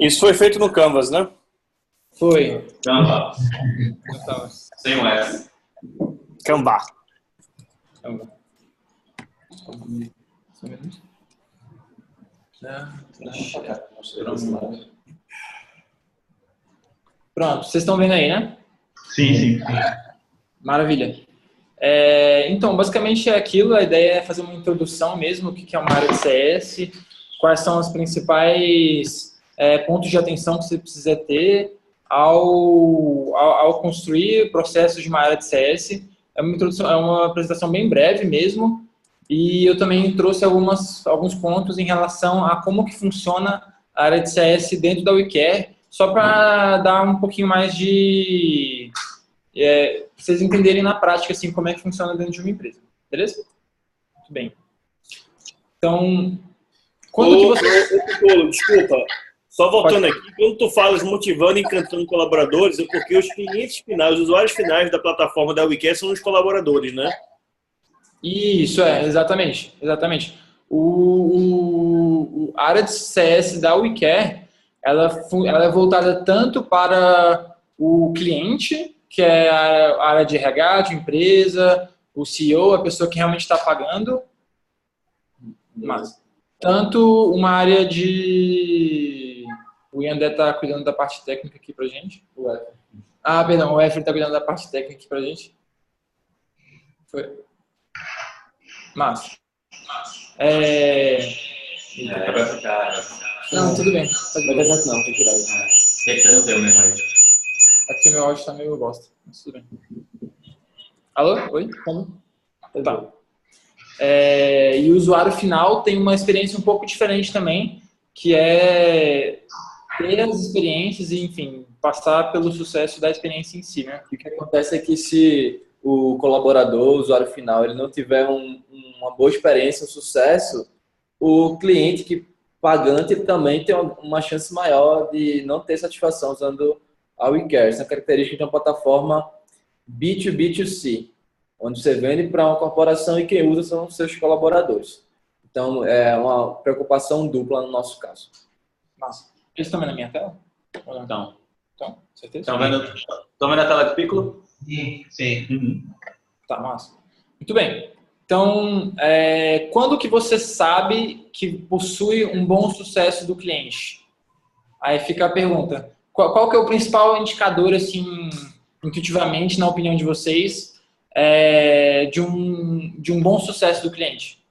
Isso foi feito no Canvas, né? Foi. Canva. Então, Sem o S. Canva. Canva. Só um minuto. Pronto, vocês estão vendo aí, né? Sim. Maravilha. Então, basicamente é aquilo, a ideia é fazer uma introdução mesmo, o que é uma área de CS, quais são os principais pontos de atenção que você precisa ter ao construir processos de uma área de CS. É uma introdução, é uma apresentação bem breve mesmo, e eu também trouxe alguns pontos em relação a como que funciona a área de CS dentro da WeCare, só para dar um pouquinho mais de... vocês entenderem na prática assim, como é que funciona dentro de uma empresa. Beleza? Muito bem. Então, quando que você... Desculpa, só voltando aqui, quando tu falas motivando e encantando colaboradores, é porque os clientes finais, os usuários finais da plataforma da WeCare são os colaboradores, né? Isso, exatamente. A área de CS da WeCare, ela é voltada tanto para o cliente, que é a área de RH, de empresa, o CEO, a pessoa que realmente está pagando, mas tanto uma área de... O Iandé está cuidando da parte técnica aqui pra gente. O Efra está cuidando da parte técnica aqui pra gente. Foi. Mas... Vai ficar... Não, tudo bem. Vai dar certo não, tem que tirar isso. Tem que ser no teu mesmo aí. É porque meu áudio está meio bosta. Mas tudo bem. Alô? Oi? Como? Tá. E o usuário final tem uma experiência um pouco diferente também, que é ter as experiências e, enfim, passar pelo sucesso da experiência em si, né? O que acontece é que se o colaborador, o usuário final, ele não tiver uma boa experiência, um sucesso, o cliente que pagante ele também tem uma chance maior de não ter satisfação usando a WeCare. Essa é uma característica de uma plataforma B2B2C, onde você vende para uma corporação e quem usa são os seus colaboradores. Então, é uma preocupação dupla no nosso caso. Massa. Eles estão vendo a minha tela? Então, certeza? estão vendo a tela de Piccolo? Sim. Uhum. Tá, massa. Muito bem. Então, quando que você sabe que possui um bom sucesso do cliente? Aí fica a pergunta. Qual que é o principal indicador, assim, intuitivamente, na opinião de vocês, de um bom sucesso do cliente?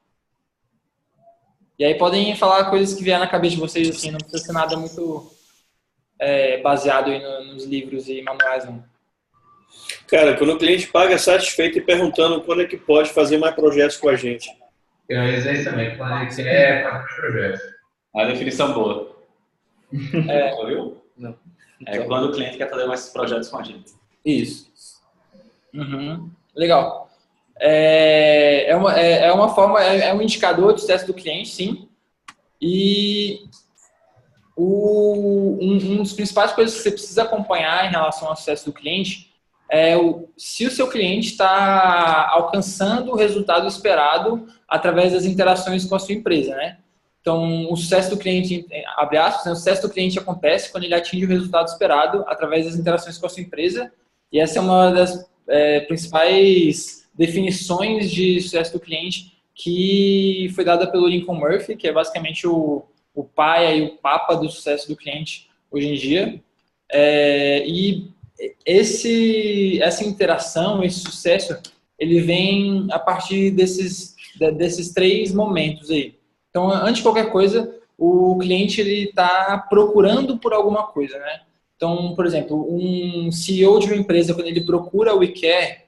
E aí podem falar coisas que vier na cabeça de vocês, assim, não precisa ser nada muito baseado aí nos livros e manuais, não. Cara, quando o cliente paga satisfeito e perguntando quando é que pode fazer mais projetos com a gente. Eu ia dizer isso também, quando ele quer fazer mais projetos. A definição boa. Ouviu? Não. É quando o cliente quer fazer mais projetos com a gente. Isso. Uhum. Legal. É um indicador de sucesso do cliente, sim. E um dos principais coisas que você precisa acompanhar em relação ao sucesso do cliente é se o seu cliente está alcançando o resultado esperado através das interações com a sua empresa, né? Então, o sucesso do cliente, abre aspas, né? O sucesso do cliente acontece quando ele atinge o resultado esperado através das interações com a sua empresa. E essa é uma das principais definições de sucesso do cliente que foi dada pelo Lincoln Murphy, que é basicamente o pai e o papa do sucesso do cliente hoje em dia. E essa interação, esse sucesso, ele vem a partir desses 3 momentos aí. Então, antes de qualquer coisa, o cliente ele está procurando por alguma coisa, né? Então, por exemplo, um CEO de uma empresa, quando ele procura o WeCare,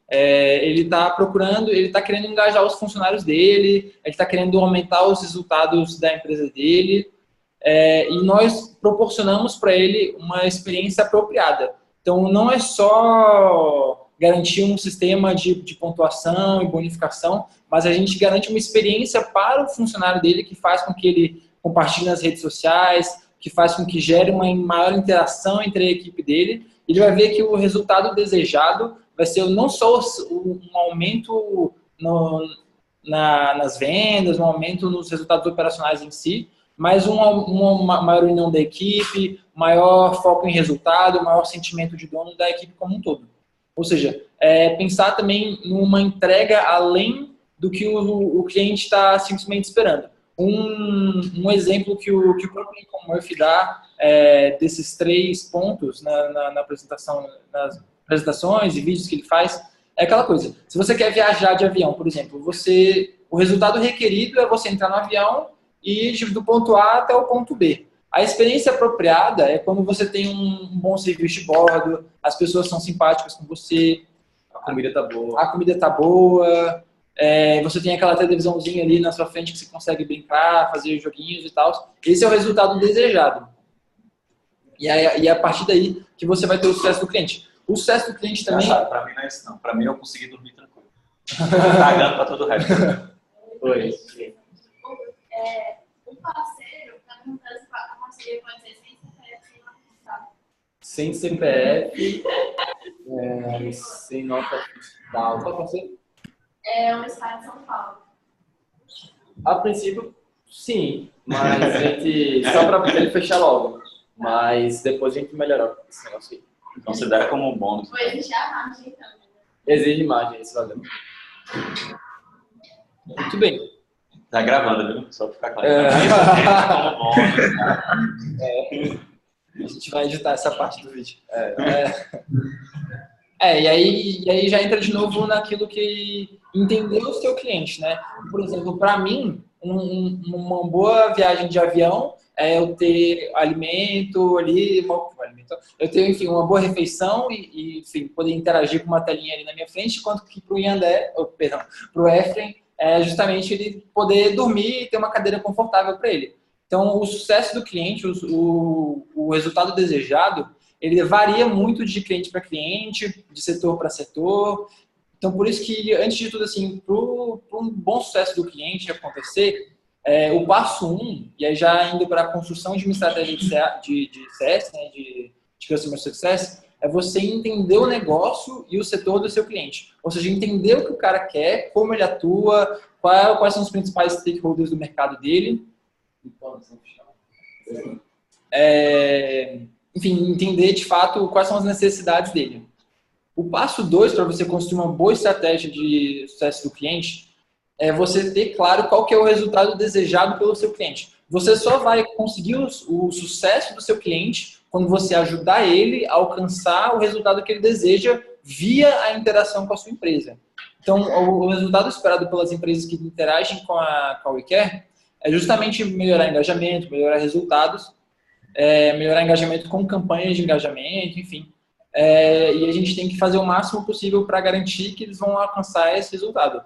ele está procurando, ele está querendo engajar os funcionários dele, ele está querendo aumentar os resultados da empresa dele, e nós proporcionamos para ele uma experiência apropriada. Então, não é só garantir um sistema de pontuação e bonificação, mas a gente garante uma experiência para o funcionário dele que faz com que ele compartilhe nas redes sociais, que faz com que gere uma maior interação entre a equipe dele. Ele vai ver que o resultado desejado vai ser não só um aumento nas vendas, um aumento nos resultados operacionais em si, mas uma maior união da equipe, maior foco em resultado, maior sentimento de dono da equipe como um todo. Ou seja, pensar também numa entrega além do que o cliente está simplesmente esperando. Um exemplo que o próprio Lincoln Murphy dá desses 3 pontos na apresentação, nas apresentações e vídeos que ele faz, é aquela coisa. Se você quer viajar de avião, por exemplo, o resultado requerido é você entrar no avião e ir do ponto A até o ponto B. A experiência apropriada é quando você tem um bom serviço de bordo, as pessoas são simpáticas com você, A comida tá boa. a comida tá boa, você tem aquela televisãozinha ali na sua frente que você consegue brincar, fazer joguinhos e tal. Esse é o resultado desejado. E é a partir daí que você vai ter o sucesso do cliente. O sucesso do cliente também... Para mim não é isso, não. Para mim eu consegui dormir tranquilo. Cagando para todo o resto. Oi. Um parceiro, para perguntar se a parceria pode ser sem CPF. Sem CPF, sem nota fiscal. Qual parceiro? É um estado de São Paulo. A princípio, sim, mas a gente, só para ele fechar logo. Mas depois a gente melhorar esse negócio aí. Considera como um bônus. Vou exigir a margem, então. Exige imagem, isso valeu. Muito bem. Tá gravando, viu? Só para ficar claro. Como bônus, tá? A gente vai editar essa parte do vídeo. E aí já entra de novo naquilo que entender o seu cliente, né? Por exemplo, para mim, uma boa viagem de avião é eu ter alimento ali, eu ter, enfim, uma boa refeição e enfim, poder interagir com uma telinha ali na minha frente, enquanto que para o Efraim, é justamente ele poder dormir e ter uma cadeira confortável para ele. Então, o sucesso do cliente, o resultado desejado, ele varia muito de cliente para cliente, de setor para setor. Então, por isso que, antes de tudo, assim, para um bom sucesso do cliente acontecer, o passo 1, e aí já indo para a construção de uma estratégia de CS, né, de Customer Success, é você entender o negócio e o setor do seu cliente. Ou seja, entender o que o cara quer, como ele atua, quais são os principais stakeholders do mercado dele. Enfim, entender de fato quais são as necessidades dele. O passo 2 para você construir uma boa estratégia de sucesso do cliente é você ter claro qual que é o resultado desejado pelo seu cliente. Você só vai conseguir o sucesso do seu cliente quando você ajudar ele a alcançar o resultado que ele deseja via a interação com a sua empresa. Então, o resultado esperado pelas empresas que interagem com a WeCare é justamente melhorar engajamento, melhorar resultados, melhorar engajamento com campanhas de engajamento, enfim. E a gente tem que fazer o máximo possível para garantir que eles vão alcançar esse resultado.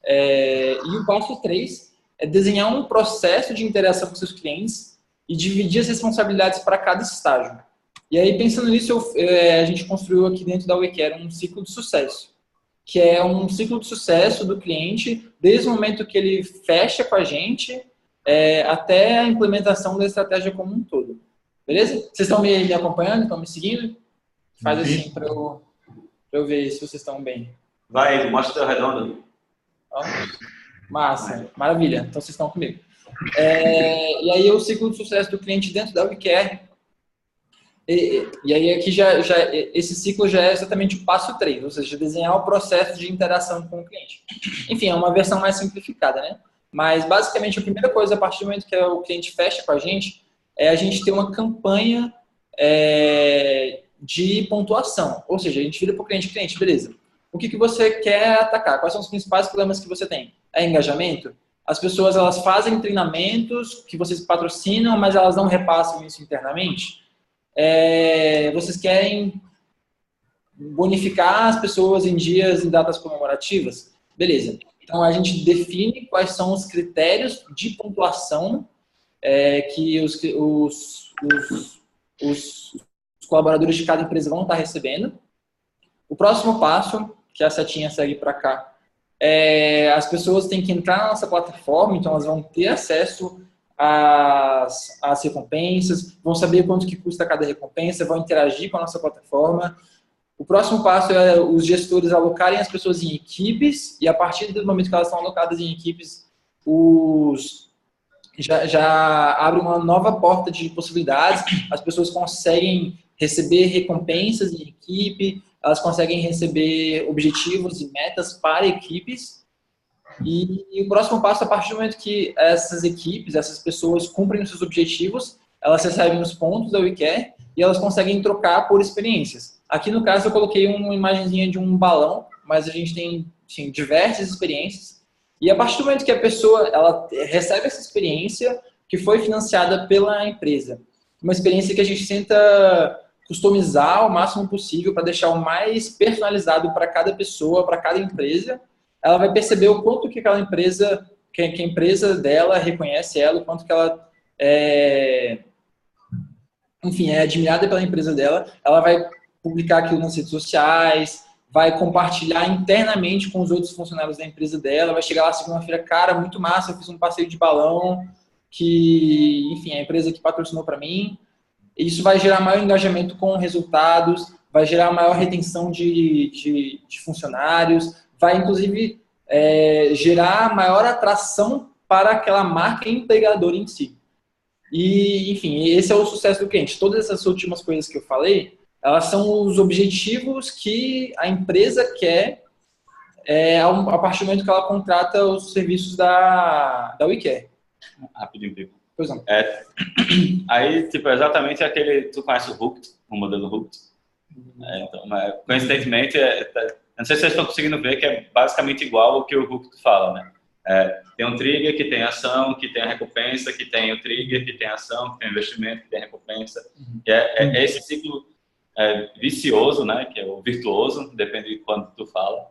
E o passo 3 é desenhar um processo de interação com seus clientes e dividir as responsabilidades para cada estágio. E aí, pensando nisso, a gente construiu aqui dentro da WeCare um ciclo de sucesso, que é um ciclo de sucesso do cliente desde o momento que ele fecha com a gente até a implementação da estratégia como um todo. Beleza? Vocês estão me acompanhando? Estão me seguindo? Faz assim para eu ver se vocês estão bem. Vai, mostra o teu redondo. Ó, massa, maravilha. Então vocês estão comigo. E aí o ciclo de sucesso do cliente dentro da WeCare. E aí aqui esse ciclo já é exatamente o passo 3, ou seja, desenhar o processo de interação com o cliente. Enfim, é uma versão mais simplificada, né? Mas basicamente a primeira coisa, a partir do momento que o cliente fecha com a gente, é a gente ter uma campanha de pontuação. Ou seja, a gente vira para o cliente, beleza. O que você quer atacar? Quais são os principais problemas que você tem? É engajamento? As pessoas elas fazem treinamentos que vocês patrocinam, mas elas não repassam isso internamente? Vocês querem bonificar as pessoas em dias e datas comemorativas? Beleza. Então, a gente define quais são os critérios de pontuação que os colaboradores de cada empresa vão estar recebendo. O próximo passo, que a setinha segue para cá, as pessoas têm que entrar na nossa plataforma, então elas vão ter acesso às recompensas, vão saber quanto que custa cada recompensa, vão interagir com a nossa plataforma. O próximo passo é os gestores alocarem as pessoas em equipes, e a partir do momento que elas estão alocadas em equipes, os já abre uma nova porta de possibilidades, as pessoas conseguem receber recompensas em equipe, elas conseguem receber objetivos e metas para equipes, e o próximo passo, a partir do momento que essas equipes, essas pessoas cumprem os seus objetivos, elas recebem os pontos da WeCare e elas conseguem trocar por experiências. Aqui no caso eu coloquei uma imagenzinha de um balão, mas a gente tem assim, diversas experiências, e a partir do momento que a pessoa ela recebe essa experiência que foi financiada pela empresa, uma experiência que a gente tenta customizar o máximo possível para deixar o mais personalizado para cada pessoa, para cada empresa, ela vai perceber o quanto que aquela empresa, que a empresa dela reconhece ela, o quanto que ela é admirada pela empresa dela, ela vai publicar aquilo nas redes sociais, vai compartilhar internamente com os outros funcionários da empresa dela, vai chegar lá segunda-feira, cara, muito massa, eu fiz um passeio de balão, que, enfim, a empresa que patrocinou para mim. Isso vai gerar maior engajamento com resultados, vai gerar maior retenção de funcionários, vai, inclusive, gerar maior atração para aquela marca empregadora em si. E, enfim, esse é o sucesso do cliente. Todas essas últimas coisas que eu falei, elas são os objetivos que a empresa quer a partir do momento que ela contrata os serviços da WeCare. Rapidinho, Pico. Pois não. Aí, tipo, exatamente aquele... Tu conhece o Hooked, o modelo Hooked? Então, coincidentemente, não sei se vocês estão conseguindo ver que é basicamente igual ao que o Hooked fala, né? Tem um trigger que tem ação, que tem a recompensa, que tem o trigger, que tem ação, que tem investimento, que tem recompensa. E é esse ciclo vicioso, né? Que é o virtuoso, depende de quando tu fala,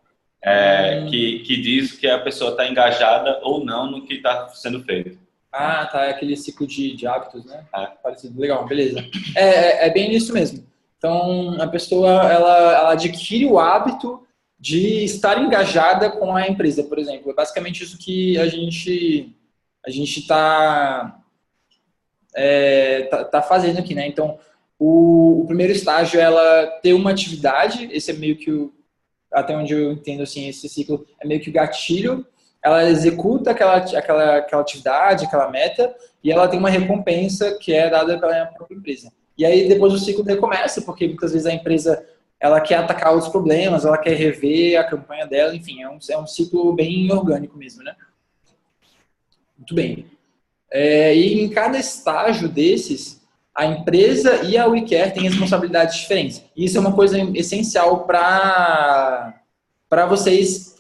que diz que a pessoa está engajada ou não no que está sendo feito. Ah, tá, é aquele ciclo de hábitos, né? Parecido, legal, beleza. É bem isso mesmo. Então, a pessoa, ela adquire o hábito de estar engajada com a empresa, por exemplo. É basicamente isso que a gente tá fazendo aqui, né? Então, o primeiro estágio é ela ter uma atividade, esse é meio que até onde eu entendo, assim, esse ciclo é meio que o gatilho. Ela executa aquela atividade, aquela meta, e ela tem uma recompensa que é dada pela própria empresa. E aí depois o ciclo recomeça, porque muitas vezes a empresa ela quer atacar os problemas, ela quer rever a campanha dela, enfim, é um ciclo bem orgânico mesmo, né? Muito bem. E em cada estágio desses, a empresa e a WeCare têm responsabilidades diferentes. E isso é uma coisa essencial para vocês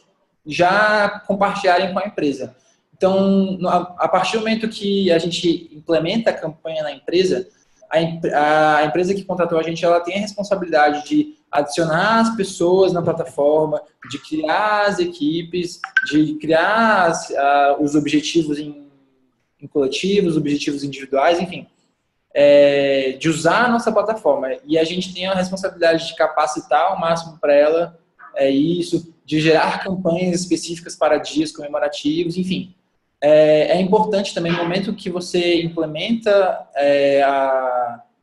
já compartilharem com a empresa. Então, a partir do momento que a gente implementa a campanha na empresa, a empresa que contratou a gente, ela tem a responsabilidade de adicionar as pessoas na plataforma, de criar as equipes, de criar os objetivos em coletivos, objetivos individuais, enfim, de usar a nossa plataforma. E a gente tem a responsabilidade de capacitar ao máximo para ela isso, de gerar campanhas específicas para dias comemorativos, enfim. É importante também, no momento que você implementa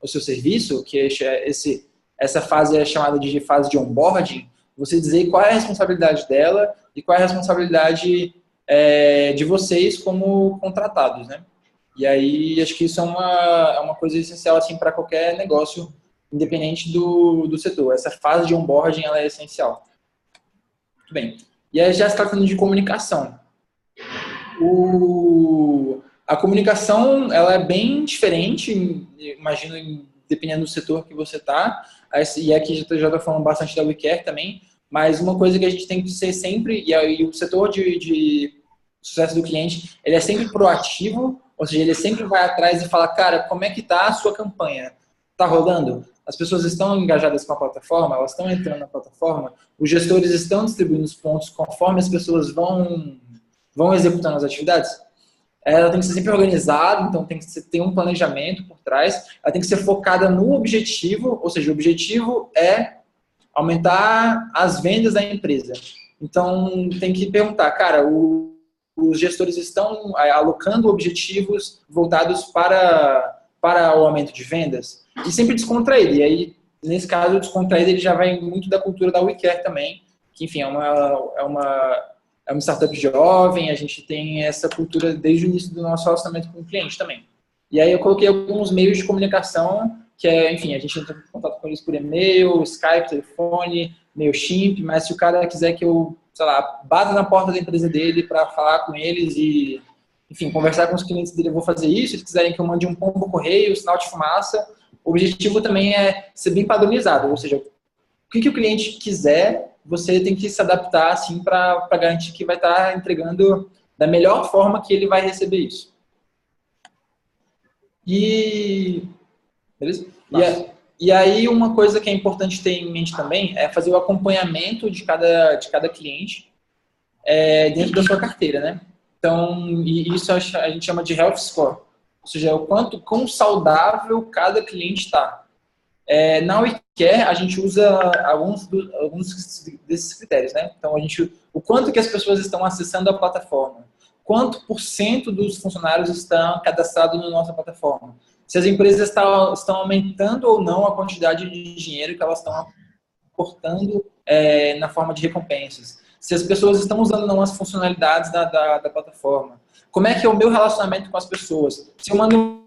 o seu serviço, que essa fase é chamada de fase de onboarding, você dizer qual é a responsabilidade dela e qual é a responsabilidade de vocês como contratados, né? E aí, acho que isso é uma coisa essencial assim, para qualquer negócio, independente do setor. Essa fase de onboarding ela é essencial. Muito bem. E aí já se tratando de comunicação. A comunicação ela é bem diferente, imagino, dependendo do setor que você está. E aqui já estou falando bastante da WeCare também, mas uma coisa que a gente tem que ser sempre, e aí o setor de sucesso do cliente, ele é sempre proativo, ou seja, ele sempre vai atrás e fala, cara, como é que está a sua campanha? Está rodando? As pessoas estão engajadas com a plataforma, elas estão entrando na plataforma, os gestores estão distribuindo os pontos conforme as pessoas vão executando as atividades. Ela tem que ser sempre organizada, então tem que ter um planejamento por trás, ela tem que ser focada no objetivo, ou seja, o objetivo é aumentar as vendas da empresa. Então tem que perguntar, cara, os gestores estão alocando objetivos voltados para o aumento de vendas? E sempre descontraído. E aí, nesse caso, o descontraído ele já vai muito da cultura da WeCare também, que, enfim, é é uma startup jovem, a gente tem essa cultura desde o início do nosso relacionamento com o cliente também. E aí eu coloquei alguns meios de comunicação, que é, enfim, a gente entra em contato com eles por e-mail, Skype, telefone, MailChimp, mas se o cara quiser que eu, sei lá, bata na porta da empresa dele para falar com eles e, enfim, conversar com os clientes dele, eu vou fazer isso. Se eles quiserem que eu mande um pombo correio, sinal de fumaça, o objetivo também é ser bem padronizado, ou seja, o que o cliente quiser, você tem que se adaptar assim para garantir que vai estar entregando da melhor forma que ele vai receber isso. Beleza? E aí uma coisa que é importante ter em mente também é fazer o acompanhamento de cada cliente dentro da sua carteira, né? Então, isso a gente chama de Health Score, ou seja, o quão saudável cada cliente está. Na WeCare, a gente usa alguns desses critérios, né? Então, o quanto que as pessoas estão acessando a plataforma, quanto % dos funcionários estão cadastrados na nossa plataforma, se as empresas estão aumentando ou não a quantidade de dinheiro que elas estão aportando na forma de recompensas, se as pessoas estão usando ou não as funcionalidades da plataforma, como é que é o meu relacionamento com as pessoas, se eu mando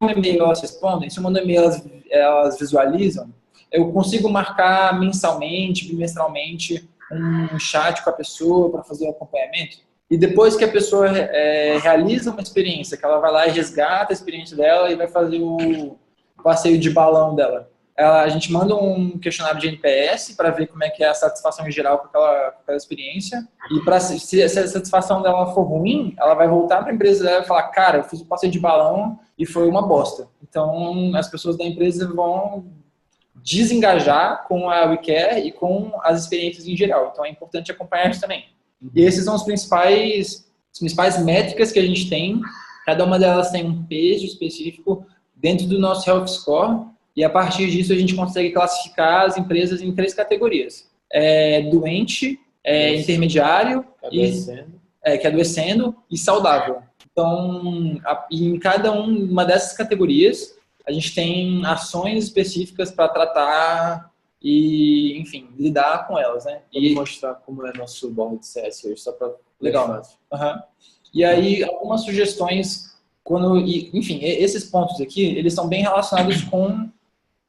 um e-mail, elas respondem, se eu mando um e-mail, elas visualizam, eu consigo marcar mensalmente, bimestralmente, um chat com a pessoa para fazer o acompanhamento. E depois que a pessoa realiza uma experiência, que ela vai lá e resgata a experiência dela e vai fazer o passeio de balão dela, a gente manda um questionário de NPS para ver como é que é a satisfação em geral com aquela experiência. E se a satisfação dela for ruim, ela vai voltar para a empresa dela e falar: cara, eu fiz um passeio de balão e foi uma bosta. Então, as pessoas da empresa vão desengajar com a WeCare e com as experiências em geral. Então, é importante acompanhar isso também. E esses são as principais métricas que a gente tem. Cada uma delas tem um peso específico dentro do nosso Health Score. E a partir disso a gente consegue classificar as empresas em 3 categorias. Doente, intermediário, que é adoecendo e saudável. Então, em cada uma dessas categorias, a gente tem ações específicas para tratar e, enfim, lidar com elas, né? E mostrar como é nosso bordo de CS hoje, só para... Legal. Uhum. E aí, algumas sugestões, enfim, esses pontos aqui, eles são bem relacionados com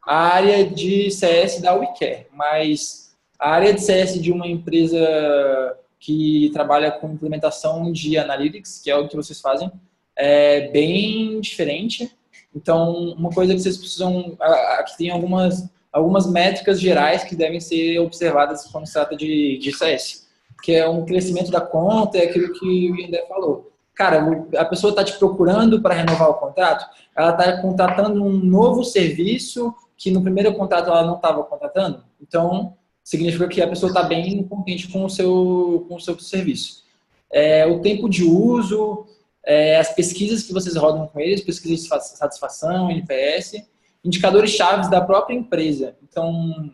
a área de CS da WeCare, mas a área de CS de uma empresa que trabalha com implementação de Analytics, que é o que vocês fazem, é bem diferente. Então, uma coisa que vocês precisam... Aqui tem algumas métricas gerais que devem ser observadas quando se trata de CS, que é um crescimento da conta, é aquilo que o Yandé falou. Cara, a pessoa está te procurando para renovar o contrato, ela está contratando um novo serviço que no primeiro contrato ela não estava contratando, então significa que a pessoa está bem contente com o seu serviço. O tempo de uso, as pesquisas que vocês rodam com eles, pesquisas de satisfação, NPS, indicadores chaves da própria empresa. Então,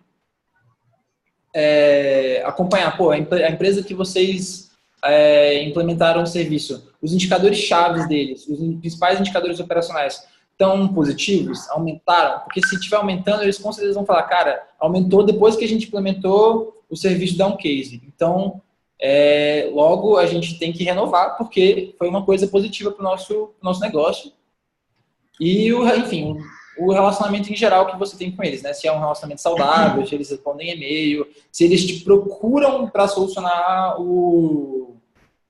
acompanhar, a empresa que vocês implementaram o serviço, os indicadores chaves deles, os principais indicadores operacionais, estão positivos? Aumentaram? Porque se estiver aumentando, eles com certeza vão falar: cara, aumentou depois que a gente implementou o serviço da Case. Então, logo a gente tem que renovar, porque foi uma coisa positiva para o nosso negócio. E, enfim, o relacionamento em geral que você tem com eles, né? Se é um relacionamento saudável, se eles respondem e-mail, se eles te procuram para solucionar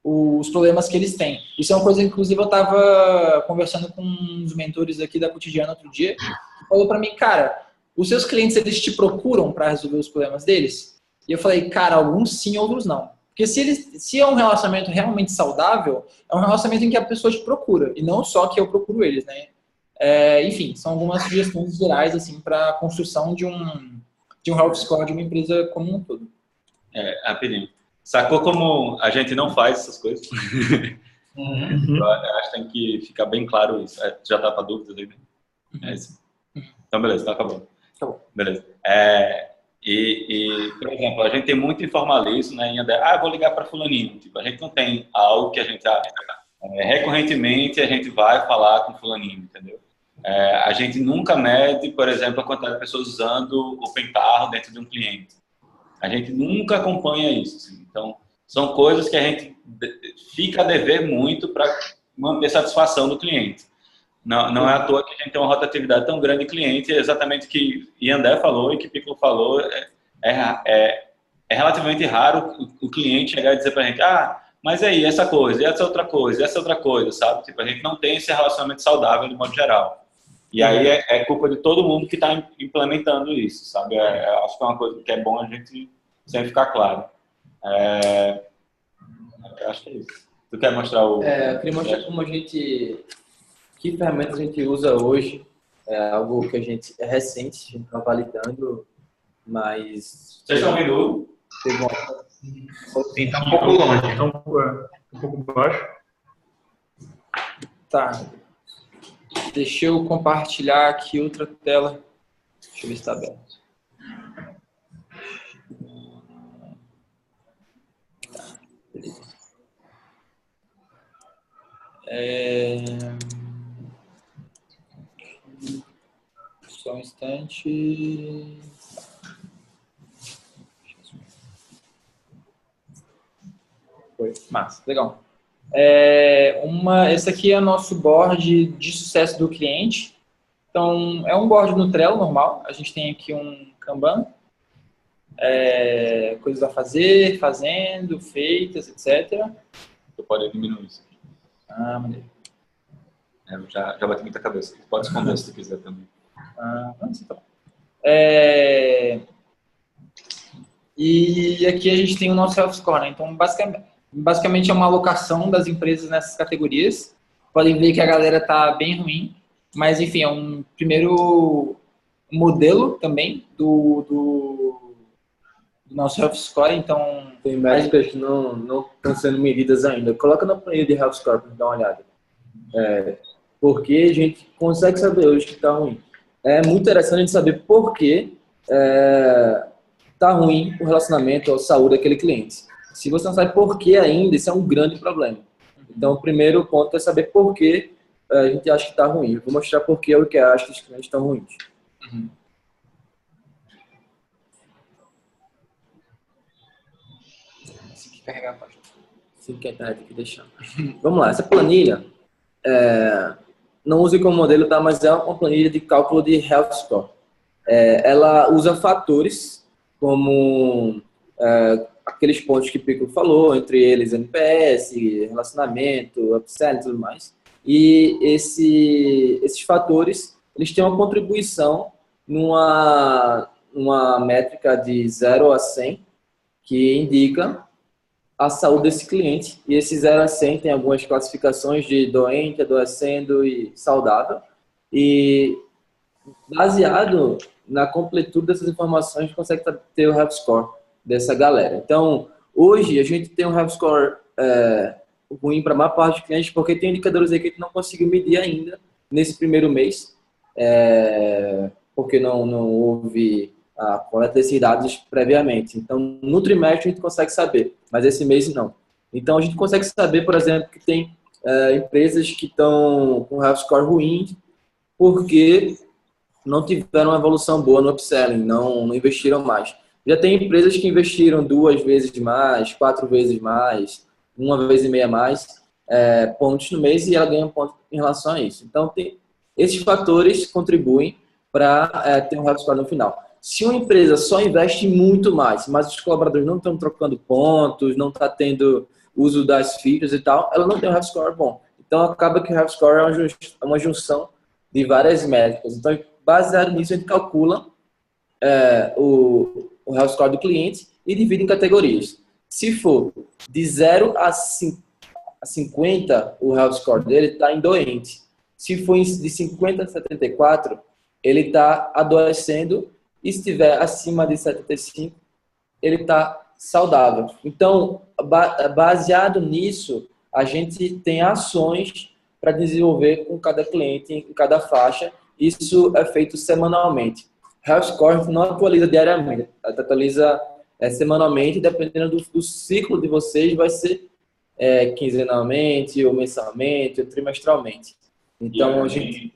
os problemas que eles têm. Isso é uma coisa, inclusive, eu estava conversando com uns mentores aqui da Cotidiano outro dia, que falou para mim: cara, os seus clientes, eles te procuram para resolver os problemas deles? E eu falei: cara, alguns sim, outros não. Porque se é um relacionamento realmente saudável, é um relacionamento em que a pessoa te procura, e não só que eu procuro eles, né? Enfim, são algumas sugestões gerais, assim, para a construção de um health score de uma empresa como um todo. Rapidinho. Sacou como a gente não faz essas coisas? Eu acho que tem que ficar bem claro isso. Já tá para dúvidas aí, né? Isso. Então, beleza, tá acabando. Beleza. Por exemplo, a gente tem muito informalismo, né? Vou ligar para fulaninho. Tipo, a gente não tem algo que a gente... recorrentemente a gente vai falar com fulaninho, entendeu? A gente nunca mede, por exemplo, a quantidade de pessoas usando o Pentaho dentro de um cliente. A gente nunca acompanha isso. Assim. Então, são coisas que a gente fica a dever muito para manter satisfação do cliente. Não é à toa que a gente tem uma rotatividade tão grande de cliente, exatamente o que Yandé falou e que Piccolo falou. É relativamente raro o cliente chegar e dizer para a gente, mas aí, essa coisa, e essa outra coisa, e essa outra coisa, sabe? Tipo, a gente não tem esse relacionamento saudável de modo geral. E aí é culpa de todo mundo que está implementando isso, sabe? Acho que é uma coisa que é bom a gente sempre ficar claro. Acho que é isso. Tu quer mostrar o... Eu queria mostrar como que ferramentas a gente usa hoje. É algo que a gente é recente, a gente está validando, mas... Vocês estão vendo? Sim, tá um pouco longe. Então, um pouco baixo. Tá. Deixa eu compartilhar aqui outra tela. Deixa eu ver se está aberto. Tá, beleza. Só um instante. Foi. Massa, legal. Esse aqui é o nosso board de sucesso do cliente. Então, é um board no Trello normal. A gente tem aqui um Kanban. Coisas a fazer, fazendo, feitas, etc. Tu pode diminuir isso aqui. Maneiro. Já bati muita cabeça. Pode esconder se tu quiser também. Não, tá bom. E aqui a gente tem o nosso self-score, né? Então, basicamente é uma alocação das empresas nessas categorias. Podem ver que a galera tá bem ruim, mas enfim, é um primeiro modelo também do nosso self-score. Então, tem métricas que não estão sendo medidas ainda. Coloca na planilha de health score para dar uma olhada. Porque a gente consegue saber hoje que está ruim. É muito interessante a gente saber por que está ruim o relacionamento ou a saúde daquele cliente. Se você não sabe por que ainda, isso é um grande problema. Então, o primeiro ponto é saber por que a gente acha que está ruim. Eu vou mostrar por que eu acho que os clientes estão ruins. Carregar a página. Sim, que a internet aqui deixando. Vamos lá, essa planilha não use como modelo, tá? Mas é uma planilha de cálculo de health score. Ela usa fatores como aqueles pontos que o Piccolo falou, entre eles NPS, relacionamento, upsell e tudo mais. E esses fatores, eles têm uma contribuição numa métrica de 0 a 100, que indica a saúde desse cliente. E esse 0 a 100 tem algumas classificações de doente, adoecendo e saudável. E baseado na completude dessas informações, a gente consegue ter o health score dessa galera. Então, hoje a gente tem um health score ruim para a maior parte dos clientes, porque tem indicadores aí que a gente não conseguiu medir ainda nesse primeiro mês, porque não houve a coleta desses dados previamente. Então, no trimestre a gente consegue saber, mas esse mês não. Então, a gente consegue saber, por exemplo, que tem empresas que estão com health score ruim porque não tiveram uma evolução boa no upselling, não investiram mais. Já tem empresas que investiram 2 vezes mais, 4 vezes mais, 1,5 vez mais pontos no mês, e ela ganha ponto em relação a isso. Então, esses fatores contribuem para ter um health score no final. Se uma empresa só investe muito mais, mas os colaboradores não estão trocando pontos, não está tendo uso das features e tal, ela não tem um health score bom. Então, acaba que o health score é uma junção de várias métricas. Então, baseado nisso, a gente calcula o health score do cliente e divide em categorias. Se for de 0 a 50, o health score dele está em doente. Se for de 50 a 74, ele está adoecendo. E se estiver acima de 75, ele está saudável. Então, baseado nisso, a gente tem ações para desenvolver com cada cliente, em cada faixa. Isso é feito semanalmente. Health Score não atualiza diariamente, atualiza semanalmente, dependendo do ciclo de vocês, vai ser quinzenalmente, ou mensalmente, ou trimestralmente. Então, a gente...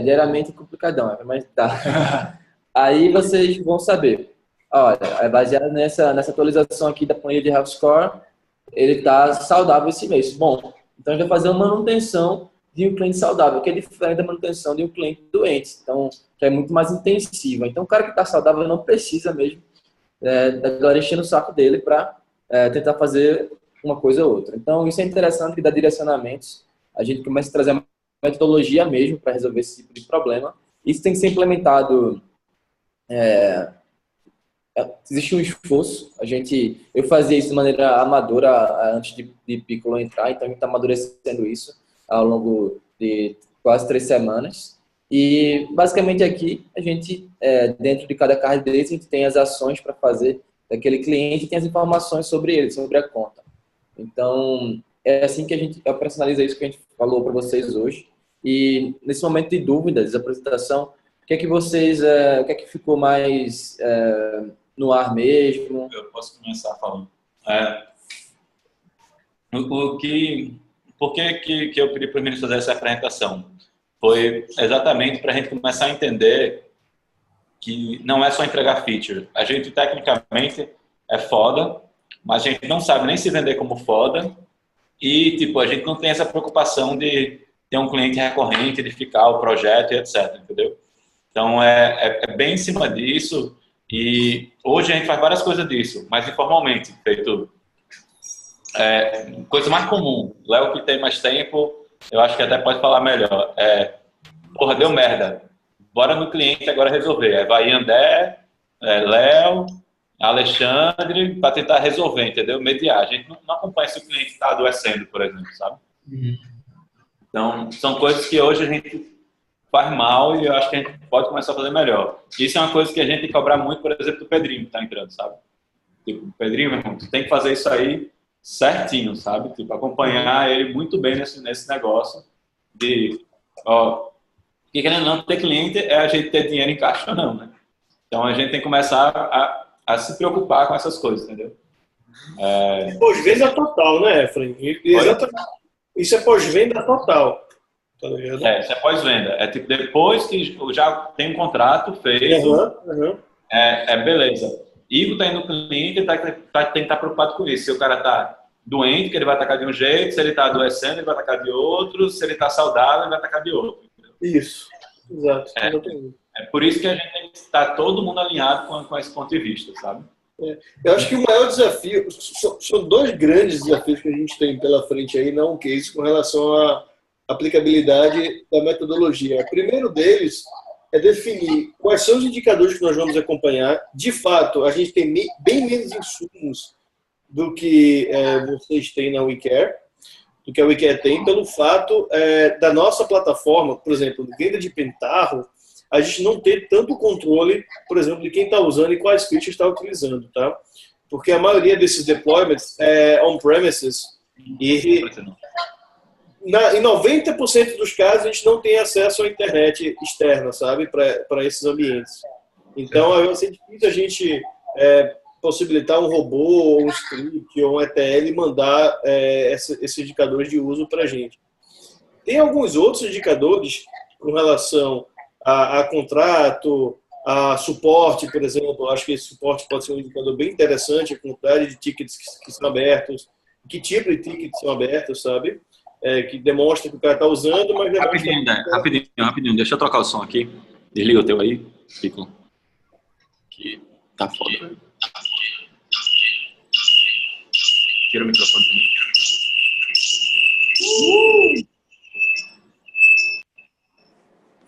diariamente é complicadão, mas tá. Aí vocês vão saber. Olha, é baseado nessa atualização aqui da planilha de Health Score, ele está saudável esse mês. Bom, então a gente vai fazer uma manutenção de um cliente saudável, que é diferente da manutenção de um cliente doente, então, que é muito mais intensiva. Então, o cara que está saudável não precisa mesmo da galera enchendo o saco dele para tentar fazer uma coisa ou outra. Então, isso é interessante, que dá direcionamentos. A gente começa a trazer uma metodologia mesmo para resolver esse tipo de problema. Isso tem que ser implementado. Existe um esforço. Eu fazia isso de maneira amadora antes de Piccolo entrar, então a gente está amadurecendo isso ao longo de quase 3 semanas. E, basicamente, aqui, a gente, dentro de cada card deles, a gente tem as ações para fazer daquele cliente e tem as informações sobre ele, sobre a conta. Então, é assim que a gente operacionaliza isso que a gente falou para vocês hoje. E, nesse momento de dúvidas, apresentação, o que é que vocês, o que é que ficou mais no ar mesmo? Eu posso começar falando. Por que eu pedi para os meninos fazer essa apresentação? Foi exatamente para a gente começar a entender que não é só entregar feature. A gente, tecnicamente, é foda, mas a gente não sabe nem se vender como foda e, tipo, a gente não tem essa preocupação de ter um cliente recorrente, de ficar o projeto e etc, entendeu? Então, é bem em cima disso e hoje a gente faz várias coisas disso, mas informalmente, feito coisa mais comum. Léo, que tem mais tempo, eu acho que até pode falar melhor. Porra, deu merda. Bora no cliente agora resolver. Vai André, Léo, Alexandre, para tentar resolver, entendeu? Mediar. A gente não acompanha se o cliente está adoecendo, por exemplo, sabe? Então, são coisas que hoje a gente faz mal e eu acho que a gente pode começar a fazer melhor. Isso é uma coisa que a gente tem que cobrar muito, por exemplo, do Pedrinho que está entrando, sabe? Tipo, Pedrinho, meu irmão, tu tem que fazer isso aí certinho, sabe? Tipo, acompanhar ele muito bem nesse negócio de, porque querendo não ter cliente é a gente ter dinheiro em caixa ou não, né? Então a gente tem que começar a se preocupar com essas coisas, entendeu? Pós-venda total, né, Efraim? Exatamente. Isso é pós-venda total. Tá ligado? Isso é pós-venda. É tipo, depois que já tem um contrato feito, beleza. Igor tá indo no cliente e tem que estar preocupado com isso. Se o cara tá doente, que ele vai atacar de um jeito, se ele tá adoecendo, ele vai atacar de outro, se ele tá saudável, ele vai atacar de outro. Entendeu? Isso, exato. É por isso que a gente tem que estar todo mundo alinhado com esse ponto de vista, sabe? Eu acho que o maior desafio, são 2 grandes desafios que a gente tem pela frente aí, não um case, com relação à aplicabilidade da metodologia. O primeiro deles é definir quais são os indicadores que nós vamos acompanhar. De fato, a gente tem bem menos insumos do que vocês têm na WeCare, do que a WeCare tem, pelo fato da nossa plataforma, por exemplo, de venda de Pentaho, a gente não ter tanto controle, por exemplo, de quem está usando e quais features está utilizando, tá? Porque a maioria desses deployments é on-premises e em 90% dos casos a gente não tem acesso à internet externa, sabe, para esses ambientes. Então, vai ser difícil a gente possibilitar um robô, um script ou um ETL e mandar esses indicadores de uso para a gente. Tem alguns outros indicadores com relação a contrato, a suporte, por exemplo. Acho que esse suporte pode ser um indicador bem interessante, a quantidade de tickets que são abertos, que tipo de tickets são abertos, sabe? Que demonstra que o cara está usando, mas... Rapidinho. Deixa eu trocar o som aqui. Desliga o teu aí, Piccolo. Que tá foda. Tira o microfone também.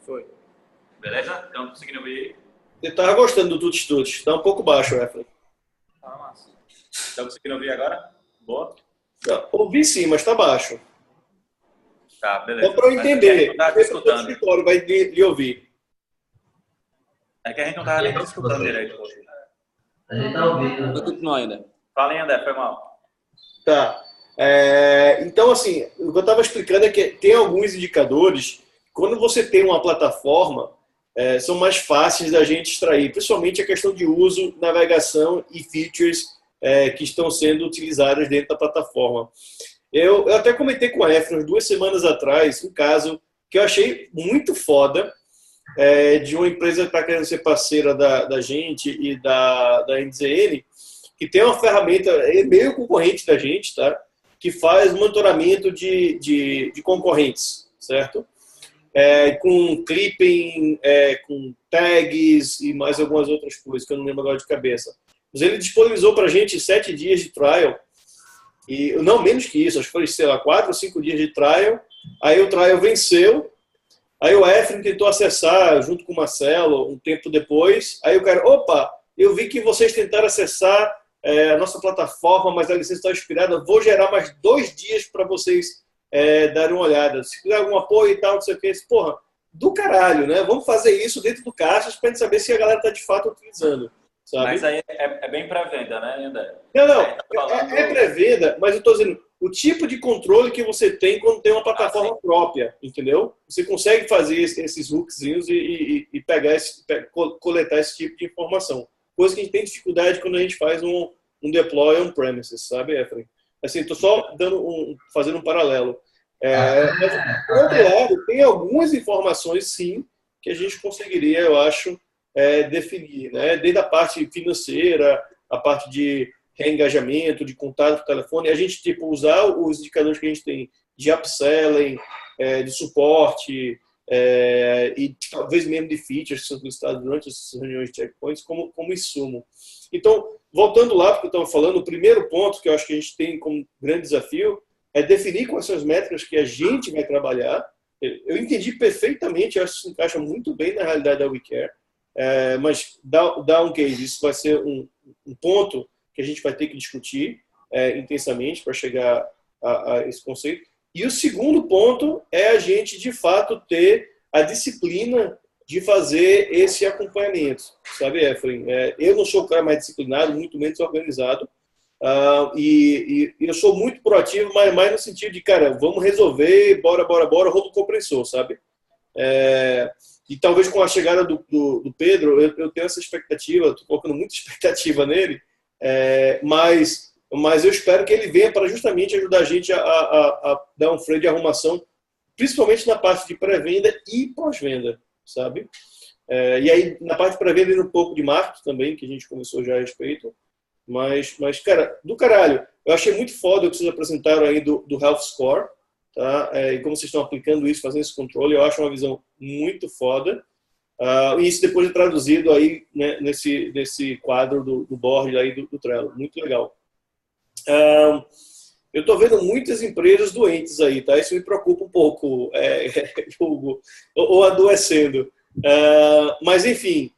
Foi. Beleza? Estão conseguindo ouvir? Eu tava gostando do tuts-tuts. Tá um pouco baixo, Efraim. Tá massa. Estão conseguindo ouvir agora? Boa? Ouvi sim, mas tá baixo. Tá, beleza. Só para eu entender. Tá escutando. Vai lhe ouvir. É que a gente não tava nem escutando direito. A gente tá ouvindo. Vou continuar ainda. Fala aí, André, foi mal. Tá. Então, assim, o que eu estava explicando é que tem alguns indicadores. Quando você tem uma plataforma, são mais fáceis da gente extrair, principalmente a questão de uso, navegação e features que estão sendo utilizadas dentro da plataforma. Eu até comentei com a Efraim 2 semanas atrás um caso que eu achei muito foda, de uma empresa que está querendo ser parceira da gente e da NZN, que tem uma ferramenta, é meio concorrente da gente, tá? Que faz monitoramento de concorrentes, certo? Com clipping, com tags e mais algumas outras coisas que eu não lembro agora de cabeça. Mas ele disponibilizou para a gente 7 dias de trial, e não menos que isso, acho que foi, sei lá, 4 ou 5 dias de trial. Aí o trial venceu, aí o Efraim tentou acessar junto com o Marcelo um tempo depois, aí o cara, opa, eu vi que vocês tentaram acessar a nossa plataforma, mas a licença está expirada, vou gerar mais 2 dias para vocês darem uma olhada. Se quiser algum apoio e tal, não sei o que, porra, do caralho, né? Vamos fazer isso dentro do Caixas para a gente saber se a galera está de fato utilizando. Sabe? Mas aí é bem pré-venda, né, André? Não, é pré-venda, mas eu estou dizendo, o tipo de controle que você tem quando tem uma plataforma própria, entendeu? Você consegue fazer esses hookzinhos e coletar esse tipo de informação. Coisa que a gente tem dificuldade quando a gente faz um deploy on-premises, sabe, Efraim? Assim, estou só fazendo um paralelo. Mas, por outro lado, tem algumas informações, sim, que a gente conseguiria, eu acho, definir, né? Desde a parte financeira, a parte de reengajamento, de contato por telefone, a gente usar os indicadores que a gente tem de upselling, de suporte e talvez mesmo de features que são solicitados durante essas reuniões de checkpoints como insumo. Então, voltando lá porque eu estava falando, o primeiro ponto que eu acho que a gente tem como grande desafio é definir quais são as métricas que a gente vai trabalhar. Eu entendi perfeitamente, eu acho que isso encaixa muito bem na realidade da WeCare, mas dá um case, isso vai ser um ponto que a gente vai ter que discutir intensamente para chegar a esse conceito. E o segundo ponto é a gente, de fato, ter a disciplina de fazer esse acompanhamento, sabe, Efraim? Eu não sou o cara mais disciplinado, muito menos organizado, e eu sou muito proativo, mas mais no sentido de, cara, vamos resolver, bora, rolo compressor, sabe? E talvez com a chegada do Pedro, eu tenho essa expectativa, estou colocando muita expectativa nele, mas eu espero que ele venha para justamente ajudar a gente a dar um freio de arrumação, principalmente na parte de pré-venda e pós-venda, sabe? E aí, na parte de pré-venda, um pouco de marketing também, que a gente começou já a respeito. Mas, cara, do caralho, eu achei muito foda o que vocês apresentaram aí do Health Score, tá? E como vocês estão aplicando isso, fazendo esse controle, eu acho uma visão muito foda. E isso depois é traduzido aí, né, nesse quadro do board aí do Trello. Muito legal. Eu estou vendo muitas empresas doentes aí, tá? Isso me preocupa um pouco, Hugo, ou adoecendo. Mas, enfim,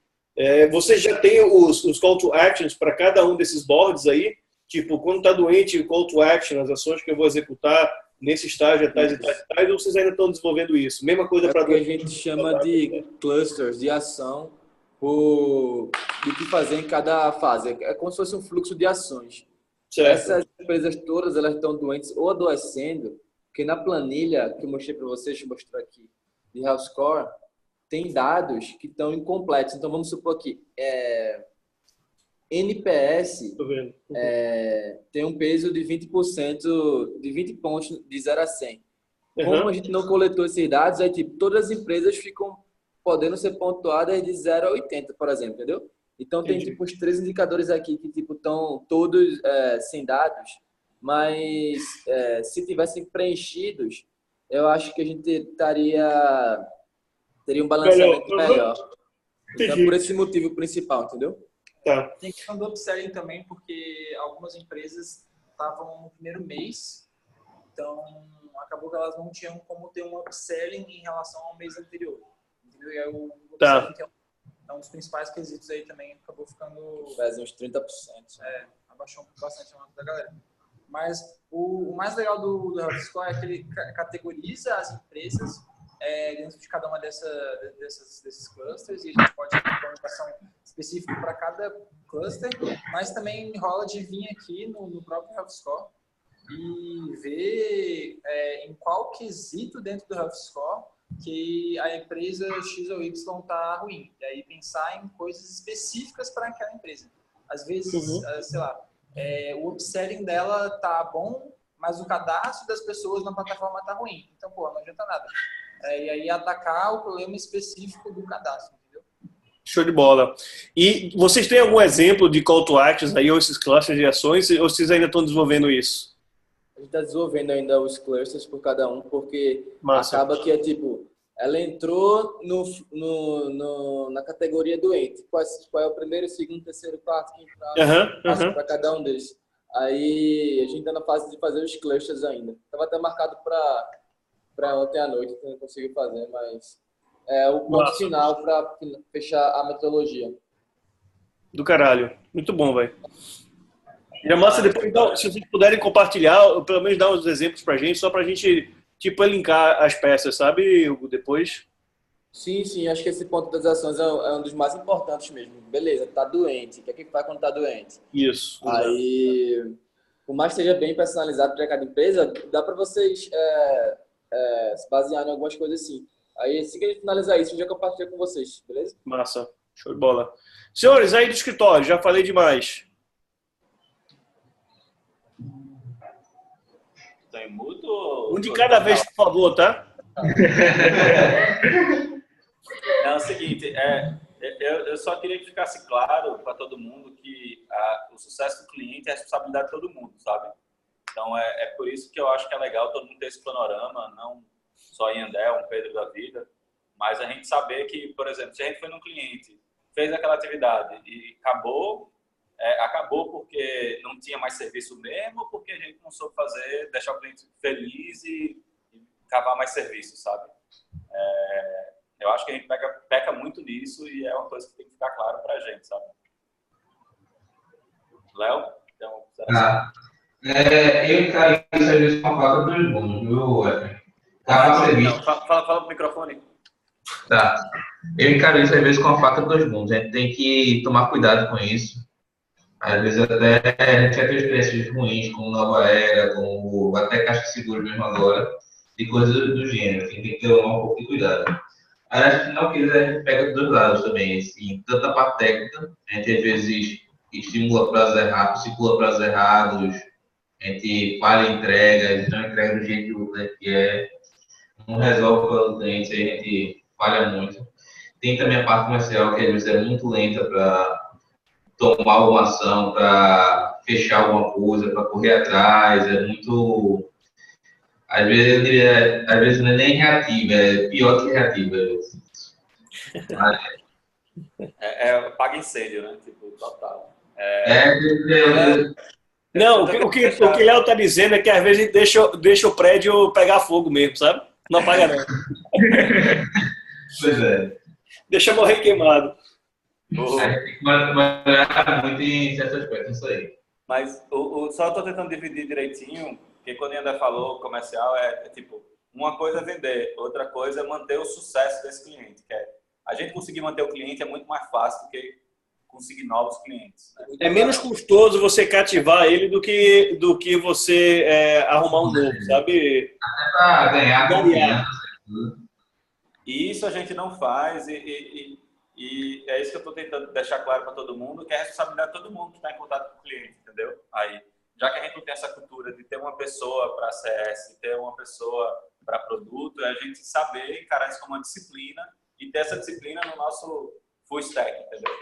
você já tem os call to actions para cada um desses boards aí? Tipo, quando está doente, o call to action, as ações que eu vou executar nesse estágio, tais, ou vocês ainda estão desenvolvendo isso? Mesma coisa para... que a gente chama de clusters de ação do que fazer em cada fase. É como se fosse um fluxo de ações. Certo. Essas empresas todas, elas estão doentes ou adoecendo, porque na planilha que eu mostrei para vocês, deixa eu mostrar aqui, de Health Score, tem dados que estão incompletos. Então, vamos supor que NPS tem um peso de 20%, de 20 pontos de 0 a 100. Como a gente não coletou esses dados, aí tipo, todas as empresas ficam podendo ser pontuadas de 0 a 80, por exemplo, entendeu? Então, tem tipo uns 3 indicadores aqui que tipo estão todos sem dados, mas se tivessem preenchidos, eu acho que a gente teria um balanceamento melhor. Então, por esse motivo principal, entendeu? Tá. Tem questão do upselling também, porque algumas empresas estavam no primeiro mês, então acabou que elas não tinham como ter um upselling em relação ao mês anterior. Entendeu? E aí o upselling, que é um dos principais quesitos aí também, acabou ficando... Faz uns 30%. Abaixou bastante a nota da galera. Mas o mais legal do Health Score é que ele categoriza as empresas dentro de cada uma desses clusters, e a gente pode ter uma informação específica para cada cluster, mas também rola de vir aqui no próprio Health Score e ver em qual quesito dentro do Health Score que a empresa X ou Y está ruim. E aí pensar em coisas específicas para aquela empresa. Às vezes, sei lá, o upselling dela tá bom, mas o cadastro das pessoas na plataforma tá ruim. Então, não adianta nada. E aí atacar o problema específico do cadastro, entendeu? Show de bola. E vocês têm algum exemplo de call to actions aí, ou esses clusters de ações, ou vocês ainda estão desenvolvendo isso? A gente está desenvolvendo ainda os clusters por cada um, porque Massa. acaba que é tipo, ela entrou na categoria doente. Qual é o primeiro, segundo, terceiro, quarto, quinto, para cada um deles. Aí a gente está na fase de fazer os clusters ainda. Estava até marcado para ontem à noite, que eu não consegui fazer, mas é o ponto final para fechar a metodologia. Do caralho. Muito bom, velho. E a massa, depois, então, se vocês puderem compartilhar, ou pelo menos dar uns exemplos pra gente, só pra gente, tipo, linkar as peças, sabe, Hugo, depois? Sim, acho que esse ponto das ações é um dos mais importantes mesmo. Beleza, tá doente, o que é que faz quando tá doente? Isso. Aí, por mais que seja bem personalizado para cada empresa, dá para vocês se basear em algumas coisas assim. Aí, assim que a gente finalizar isso, eu já compartilho com vocês, beleza? Massa, show de bola. Senhores, aí do escritório, já falei demais. Tá em mudo? Um de cada vez, por favor, tá? Não, é o seguinte, eu só queria que ficasse claro para todo mundo que o sucesso do cliente é a responsabilidade de todo mundo, sabe? Então, é por isso que eu acho que é legal todo mundo ter esse panorama, não só Yandel, um Pedro da vida, mas a gente saber que, por exemplo, se a gente foi num cliente, fez aquela atividade e acabou porque não tinha mais serviço mesmo, porque a gente não soube fazer, deixar o cliente feliz e cavar mais serviço, sabe? Eu acho que a gente peca muito nisso e é uma coisa que tem que ficar claro pra gente, sabe? Léo? Então, eu encaro isso às vezes com a faca dos bons, viu, Weber? Fala pro microfone. Tá. Eu encaro isso às vezes com a faca dos bons. A gente tem que tomar cuidado com isso. Às vezes até a gente já tem experiências ruins, como Nova Era, como até Caixa de Seguro mesmo agora, e coisas do gênero. Tem que ter um pouco de cuidado. Acho que não quiser, a gente pega dos dois lados também. Assim, tanto a parte técnica, a gente às vezes estimula prazos errados, estipula prazos errados, a gente falha entregas, não entrega do jeito que o cliente quer, não resolve para o cliente, aí a gente falha muito. Tem também a parte comercial, que às vezes é muito lenta para tomar alguma ação, para fechar alguma coisa, para correr atrás, é muito... Às vezes não é nem reativa, é pior que reativa. Paga incêndio, né? Tipo, total. Não, o que Léo tá dizendo é que às vezes deixa o prédio pegar fogo mesmo, sabe? Não apaga não. Pois é. Deixa morrer queimado. Mas muito em certos aspectos, isso aí. Mas só estou tentando dividir direitinho, porque quando ainda falou comercial, tipo, uma coisa é vender, outra coisa é manter o sucesso desse cliente. Que a gente conseguir manter o cliente é muito mais fácil do que conseguir novos clientes. Né? É menos custoso você cativar ele do que você arrumar um novo, sabe? Até para ganhar confiança. E isso a gente não faz e é isso que eu estou tentando deixar claro para todo mundo, que é a responsabilidade de todo mundo que está em contato com o cliente, entendeu? Aí, já que a gente não tem essa cultura de ter uma pessoa para CS, ter uma pessoa para produto, é a gente saber encarar isso como uma disciplina e ter essa disciplina no nosso full stack, entendeu?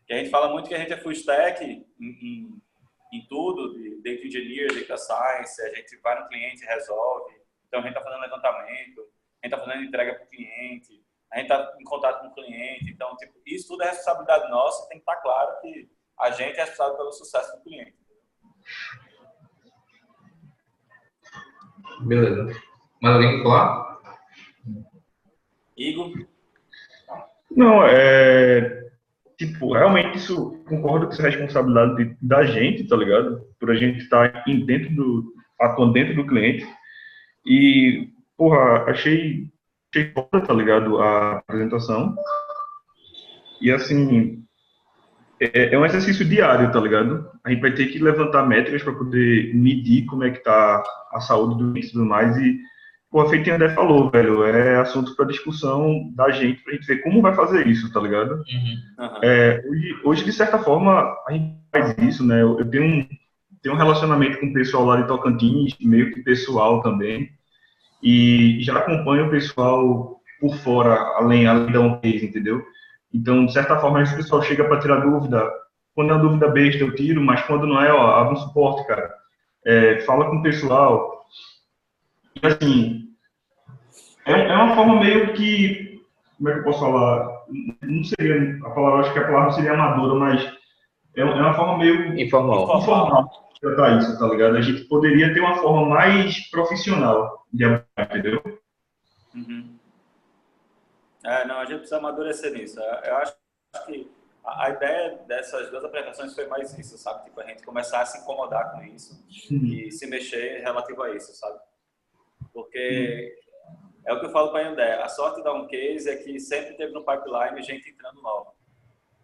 Que a gente fala muito que a gente é full stack em tudo, de data engineer, data science, a gente vai no cliente e resolve. Então a gente está fazendo levantamento, a gente está fazendo entrega para o cliente, a gente está em contato com o cliente. Então, tipo, isso tudo é responsabilidade nossa, tem que estar claro que a gente é responsável pelo sucesso do cliente. Beleza. Mais alguém quer falar? Igor? Não, tipo, realmente isso, concordo com essa responsabilidade da gente, tá ligado? Por a gente estar atuando dentro do cliente. E, porra, achei foda, tá ligado? A apresentação. E, assim, é um exercício diário, tá ligado? A gente vai ter que levantar métricas para poder medir como é que tá a saúde do cliente e tudo mais. E, pô, feito André falou, velho, é assunto para discussão da gente, pra gente ver como vai fazer isso, tá ligado? Hoje, de certa forma, a gente faz isso, né? Eu tenho um relacionamento com o pessoal lá de Tocantins, meio que pessoal também, e já acompanho o pessoal por fora, além da OnePace, entendeu? Então, de certa forma, esse pessoal chega para tirar dúvida. Quando é uma dúvida besta, eu tiro, mas quando não é, ó, abre um suporte, cara. Fala com o pessoal. E, assim, é uma forma meio que... Como é que eu posso falar? Não seria a palavra, acho que a palavra seria amadora, mas é uma forma meio informal de tratar isso, tá ligado? A gente poderia ter uma forma mais profissional de abordar, entendeu? Uhum. Não, a gente precisa amadurecer nisso. Eu acho que a ideia dessas duas apresentações foi mais isso, sabe? Tipo, a gente começar a se incomodar com isso e se mexer relativo a isso, sabe? Porque é o que eu falo para a André, a sorte da OnCase é que sempre teve no pipeline gente entrando nova.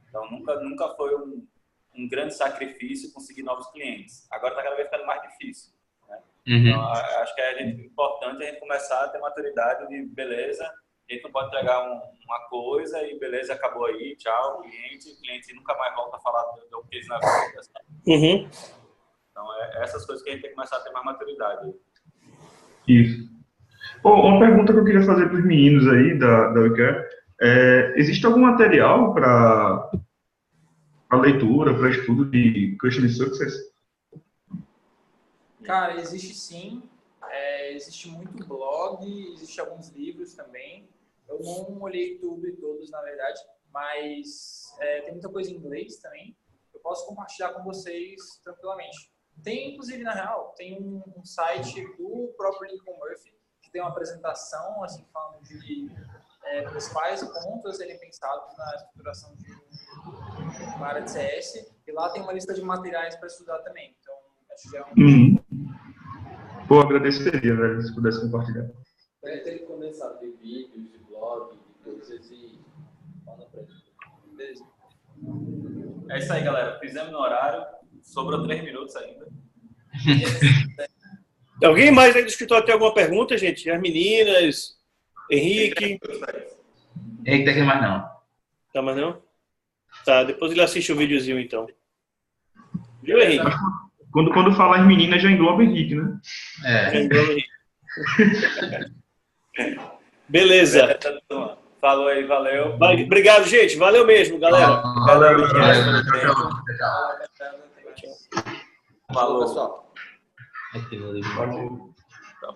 Então, nunca foi um grande sacrifício conseguir novos clientes. Agora está cada vez ficando mais difícil. Né? Então, acho que é importante a gente começar a ter maturidade de beleza. A gente não pode entregar uma coisa e beleza, acabou aí, tchau, o cliente nunca mais volta a falar do OnCase na vida. Uhum. Então, essas coisas que a gente tem que começar a ter mais maturidade. Isso. Uma pergunta que eu queria fazer para os meninos aí da WeCare. Existe algum material para leitura, para estudo de Customer Success? Cara, existe sim. Existe muito blog, existe alguns livros também. Eu não olhei tudo e todos, na verdade, mas tem muita coisa em inglês também. Eu posso compartilhar com vocês tranquilamente. Tem, inclusive, na real, tem um site do próprio Lincoln Murphy, que tem uma apresentação, assim, falando de principais pontos ele pensados na estruturação de uma área de CS, e lá tem uma lista de materiais para estudar também. Então, acho que é Pô, agradeceria, velho, se pudesse compartilhar. Deve ter condensado de vídeos, de blog, de coisas e manda pra gente. Beleza. É isso aí, galera. Fizemos no horário. Sobrou 3 minutos ainda. Alguém mais aí do escritório tem alguma pergunta, gente? As meninas, Henrique. Eita, que mais não. Tá, mas não? Tá, depois ele assiste o videozinho então. Viu, Henrique? Quando fala as meninas, já engloba Henrique, né? Beleza. Falou aí, valeu. Obrigado, gente. Valeu mesmo, galera. Valeu. Falou, pessoal. Aquilo ali. Tá,